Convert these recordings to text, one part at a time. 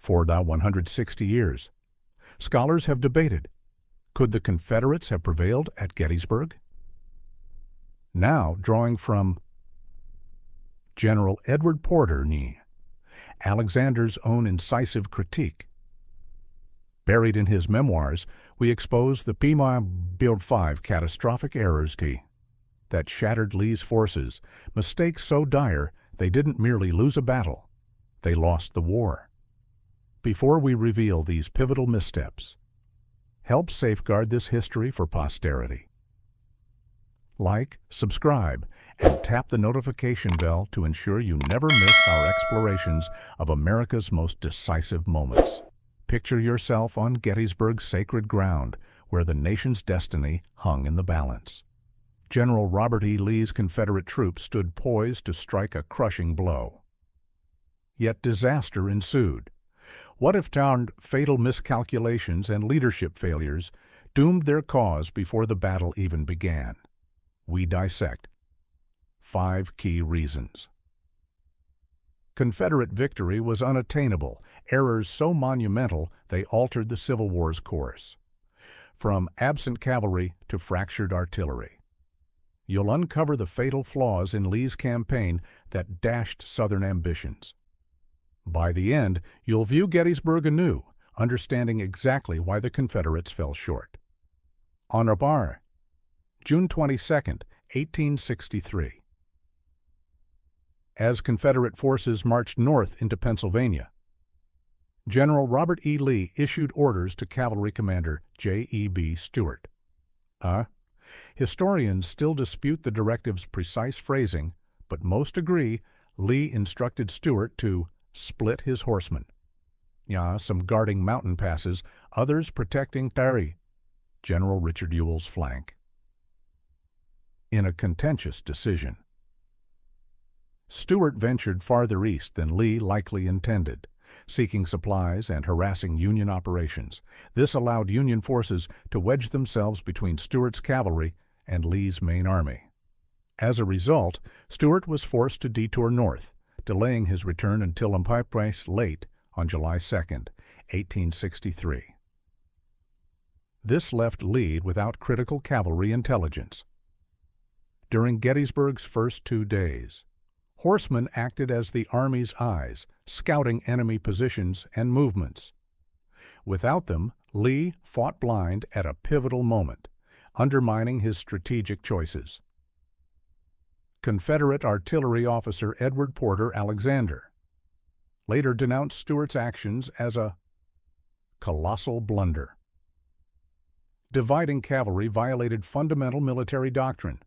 For the 160 years, scholars have debated, could the Confederates have prevailed at Gettysburg? Now, drawing from General Edward Porter, Alexander's own incisive critique. Buried in his memoirs, we expose the build 5 catastrophic errors that shattered Lee's forces, mistakes so dire they didn't merely lose a battle, they lost the war. Before we reveal these pivotal missteps, help safeguard this history for posterity. Like, subscribe, and tap the notification bell to ensure you never miss our explorations of America's most decisive moments. Picture yourself on Gettysburg's sacred ground, where the nation's destiny hung in the balance. General Robert E. Lee's Confederate troops stood poised to strike a crushing blow. Yet disaster ensued. What if fatal miscalculations and leadership failures doomed their cause before the battle even began? We dissect 5 key reasons. Confederate victory was unattainable, errors so monumental they altered the Civil War's course. From absent cavalry to fractured artillery. You'll uncover the fatal flaws in Lee's campaign that dashed Southern ambitions. By the end, you'll view Gettysburg anew, understanding exactly why the Confederates fell short. Honor Bar, June 22, 1863. As Confederate forces marched north into Pennsylvania, General Robert E. Lee issued orders to Cavalry Commander J.E.B. Stuart. Historians still dispute the directive's precise phrasing, but most agree Lee instructed Stuart to split his horsemen. Some guarding mountain passes, others protecting General Richard Ewell's flank. In a contentious decision, Stuart ventured farther east than Lee likely intended, seeking supplies and harassing Union operations. This allowed Union forces to wedge themselves between Stuart's cavalry and Lee's main army. As a result, Stuart was forced to detour north, delaying his return until late on July 2, 1863. This left Lee without critical cavalry intelligence. During Gettysburg's first 2 days, horsemen acted as the Army's eyes, scouting enemy positions and movements. Without them, Lee fought blind at a pivotal moment, undermining his strategic choices. Confederate artillery officer Edward Porter Alexander later denounced Stuart's actions as a colossal blunder. Dividing cavalry violated fundamental military doctrine,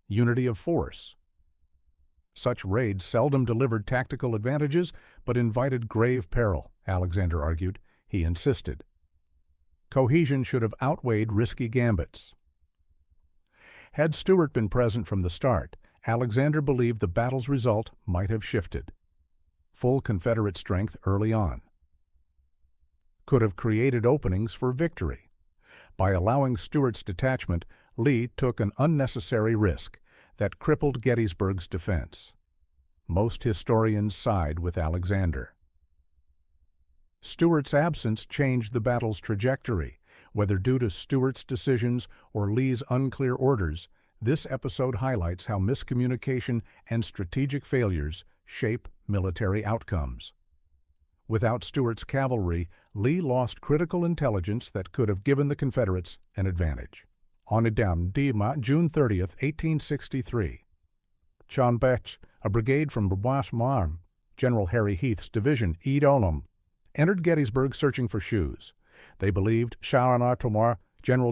unity of force. Such raids seldom delivered tactical advantages, but invited grave peril, Alexander argued. He insisted. Cohesion should have outweighed risky gambits. Had Stuart been present from the start, Alexander believed the battle's result might have shifted. Full Confederate strength early on could have created openings for victory. By allowing Stuart's detachment, Lee took an unnecessary risk that crippled Gettysburg's defense. Most historians side with Alexander. Stuart's absence changed the battle's trajectory. Whether due to Stuart's decisions or Lee's unclear orders, this episode highlights how miscommunication and strategic failures shape military outcomes. Without Stuart's cavalry, Lee lost critical intelligence that could have given the Confederates an advantage. On June 30, 1863, John Betch, a brigade from Bois-Marne, General Harry Heath's division, entered Gettysburg searching for shoes. They believed General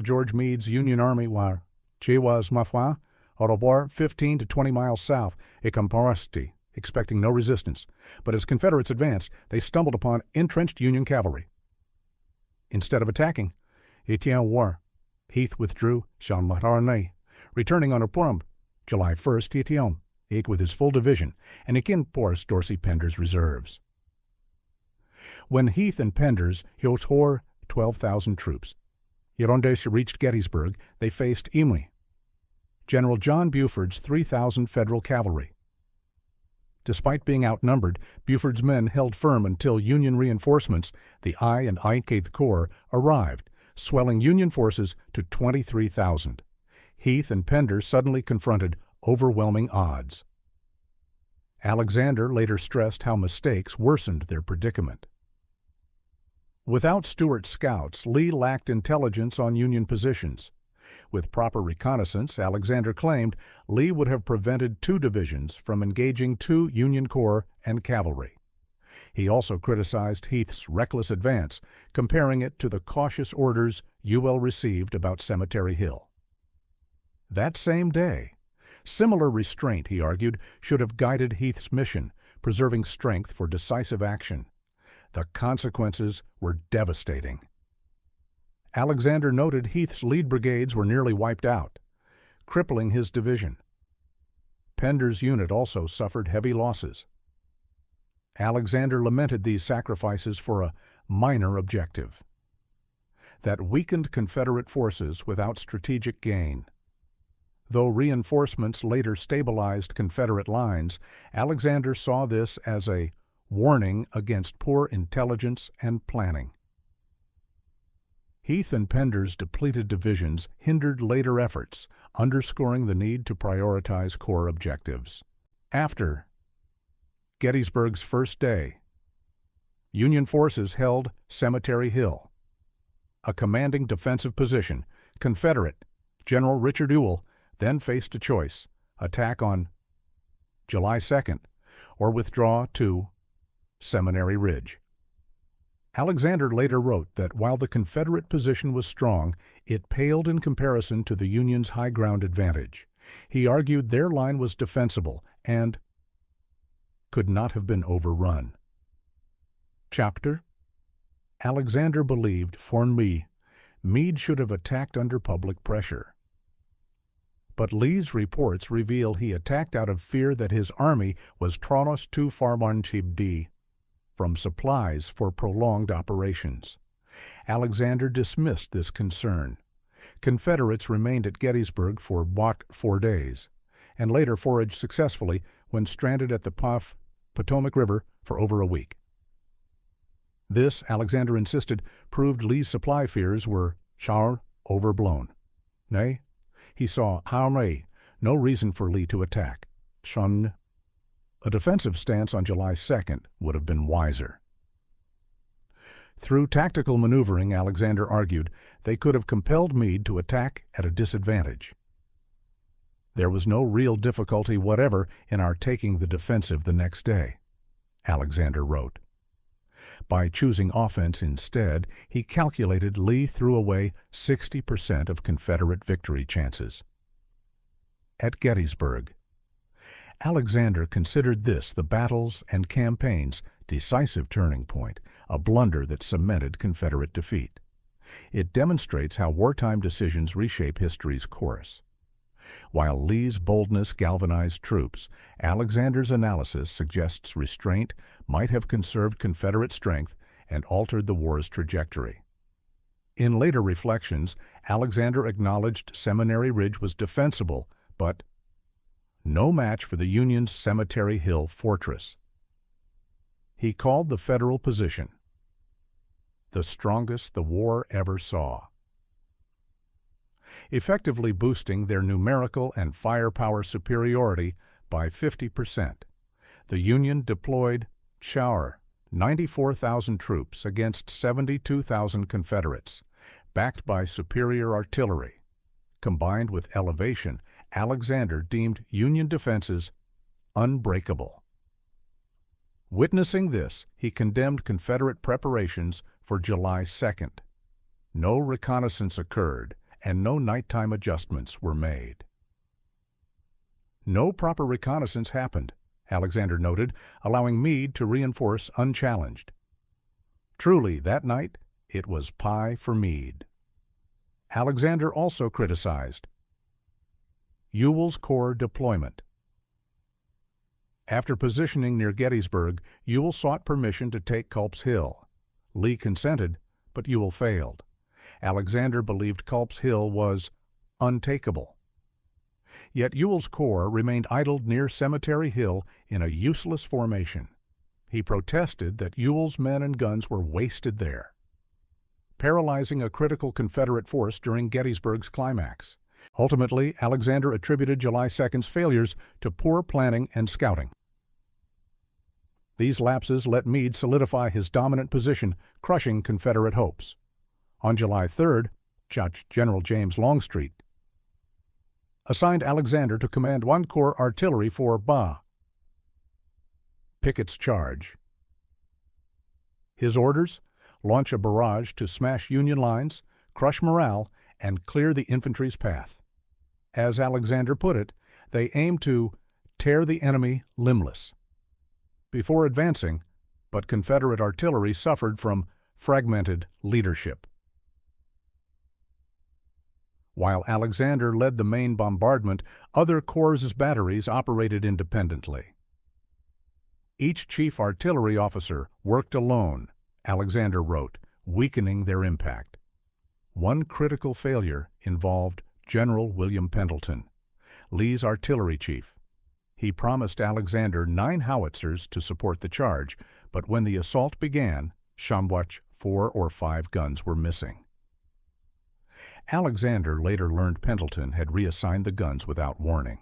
George Meade's Union Army was 15 to 20 miles south, expecting no resistance. But as Confederates advanced, they stumbled upon entrenched Union cavalry. Instead of attacking, Heath withdrew, returning on a July 1st, with his full division, and Dorsey Pender's reserves. When Heath and Pender's tore 12,000 troops, reached Gettysburg, they faced General John Buford's 3,000 Federal cavalry. Despite being outnumbered, Buford's men held firm until Union reinforcements, the I and 8th Corps, arrived, swelling Union forces to 23,000. Heath and Pender suddenly confronted overwhelming odds. Alexander later stressed how mistakes worsened their predicament. Without Stuart's scouts, Lee lacked intelligence on Union positions. With proper reconnaissance, Alexander claimed, Lee would have prevented 2 divisions from engaging 2 Union corps and cavalry. He also criticized Heath's reckless advance, comparing it to the cautious orders Ewell received about Cemetery Hill. That same day, similar restraint, he argued, should have guided Heath's mission, preserving strength for decisive action. The consequences were devastating. Alexander noted Heath's lead brigades were nearly wiped out, crippling his division. Pender's unit also suffered heavy losses. Alexander lamented these sacrifices for a minor objective that weakened Confederate forces without strategic gain. Though reinforcements later stabilized Confederate lines, Alexander saw this as a warning against poor intelligence and planning. Heath and Pender's depleted divisions hindered later efforts, underscoring the need to prioritize corps objectives. After Gettysburg's first day, Union forces held Cemetery Hill, a commanding defensive position. Confederate General Richard Ewell then faced a choice: attack on July 2nd or withdraw to Seminary Ridge. Alexander later wrote that while the Confederate position was strong, it paled in comparison to the Union's high ground advantage. He argued their line was defensible and could not have been overrun. Chapter: Alexander believed, for me, Meade should have attacked under public pressure. But Lee's reports reveal he attacked out of fear that his army was tronos too farmanchibdi from supplies for prolonged operations. Alexander dismissed this concern. Confederates remained at Gettysburg for 4 days, and later foraged successfully when stranded at the Potomac River for over a week. This, Alexander insisted, proved Lee's supply fears were overblown. Nay, he saw no reason for Lee to attack. A defensive stance on July 2nd would have been wiser. Through tactical maneuvering, Alexander argued, they could have compelled Meade to attack at a disadvantage. There was no real difficulty whatever in our taking the defensive the next day, Alexander wrote. By choosing offense instead, he calculated Lee threw away 60% of Confederate victory chances. At Gettysburg, Alexander considered this the battle's and campaign's decisive turning point, a blunder that cemented Confederate defeat. It demonstrates how wartime decisions reshape history's course. While Lee's boldness galvanized troops, Alexander's analysis suggests restraint might have conserved Confederate strength and altered the war's trajectory. In later reflections, Alexander acknowledged Seminary Ridge was defensible, but no match for the Union's Cemetery Hill fortress. He called the Federal position the strongest the war ever saw, effectively boosting their numerical and firepower superiority by 50%. The Union deployed 94,000 troops against 72,000 Confederates, backed by superior artillery. Combined with elevation, Alexander deemed Union defenses unbreakable. Witnessing this, he condemned Confederate preparations for July 2nd. No reconnaissance occurred, and no nighttime adjustments were made. No proper reconnaissance happened, Alexander noted, allowing Meade to reinforce unchallenged. Truly, that night, it was pie for Meade. Alexander also criticized Ewell's corps deployment. After positioning near Gettysburg, Ewell sought permission to take Culp's Hill. Lee consented, but Ewell failed. Alexander believed Culp's Hill was untakeable. Yet Ewell's corps remained idled near Cemetery Hill in a useless formation. He protested that Ewell's men and guns were wasted there, paralyzing a critical Confederate force during Gettysburg's climax. Ultimately, Alexander attributed July 2nd's failures to poor planning and scouting. These lapses let Meade solidify his dominant position, crushing Confederate hopes. On July 3rd, General James Longstreet assigned Alexander to command one corps artillery for Pickett's charge. His orders: launch a barrage to smash Union lines, crush morale, and clear the infantry's path. As Alexander put it, they aimed to tear the enemy limbless before advancing, but Confederate artillery suffered from fragmented leadership. While Alexander led the main bombardment, other corps' batteries operated independently. Each chief artillery officer worked alone, Alexander wrote, weakening their impact. One critical failure involved General William Pendleton, Lee's artillery chief. He promised Alexander 9 howitzers to support the charge, but when the assault began, Schomburgk's 4 or 5 guns were missing. Alexander later learned Pendleton had reassigned the guns without warning.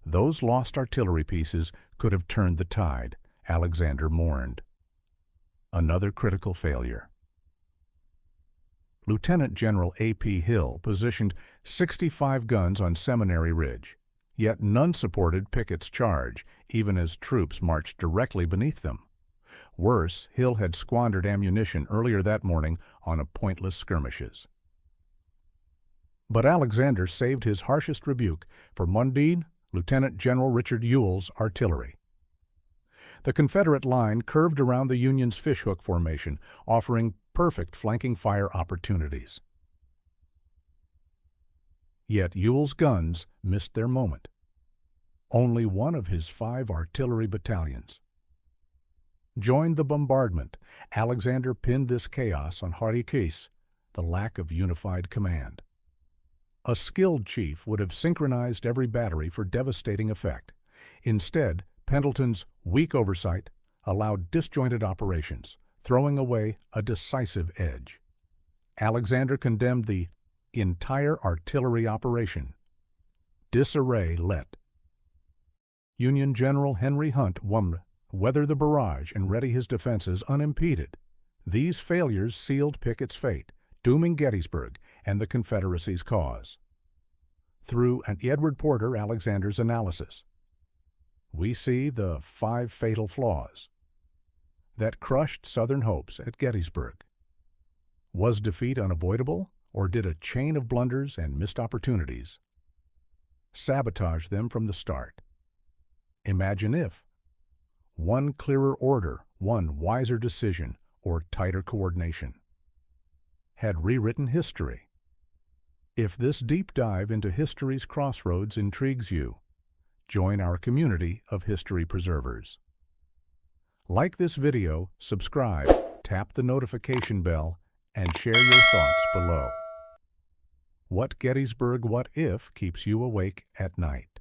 Those lost artillery pieces could have turned the tide, Alexander mourned. Another critical failure. Lieutenant General A.P. Hill positioned 65 guns on Seminary Ridge, yet none supported Pickett's charge, even as troops marched directly beneath them. Worse, Hill had squandered ammunition earlier that morning on pointless skirmishes. But Alexander saved his harshest rebuke for Mundine, Lieutenant General Richard Ewell's artillery. The Confederate line curved around the Union's fishhook formation, offering perfect flanking fire opportunities. Yet Ewell's guns missed their moment. Only one of his 5 artillery battalions joined the bombardment. Alexander pinned this chaos on Hardy Case, the lack of unified command. A skilled chief would have synchronized every battery for devastating effect. Instead, Pendleton's weak oversight allowed disjointed operations, throwing away a decisive edge. Alexander condemned the entire artillery operation. Disarray let Union General Henry Hunt weather the barrage and ready his defenses unimpeded. These failures sealed Pickett's fate, dooming Gettysburg and the Confederacy's cause. Through Edward Porter Alexander's analysis, we see the 5 fatal flaws that crushed Southern hopes at Gettysburg. Was defeat unavoidable, or did a chain of blunders and missed opportunities sabotage them from the start? Imagine if one clearer order, one wiser decision, or tighter coordination had rewritten history. If this deep dive into history's crossroads intrigues you, join our community of history preservers. Like this video, subscribe, tap the notification bell, and share your thoughts below. What Gettysburg What If keeps you awake at night?